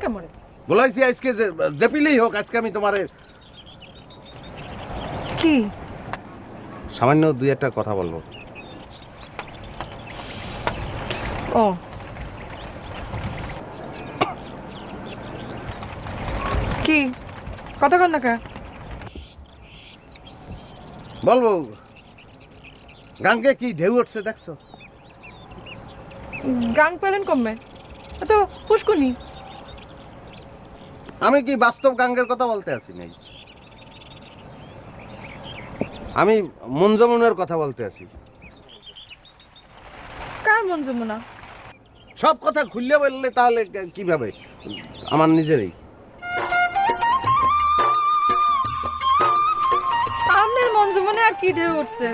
কেমন? বলাইছি আজকে যে পিলেই হোক, আজকে আমি তোমারে কি সামান্য দুই একটা কথা বলবো। ও কি কথা কন না কা? বলবো, গাঙ্গে কি ঢেউ উঠছে দেখছো? গাং পেলেন কমবে তো পুষ্কুনি। আমি কি বাস্তব গাঙ্গের কথা বলতে আসি নাই, আমি মন যমুনার কথা বলতে আসি। কার মন যমুনা? সব কথা খুললে বললে তাহলে কিভাবে? আমার নিজেরই। আপনার মন যমুনা আর কি ঢেউ উঠছে?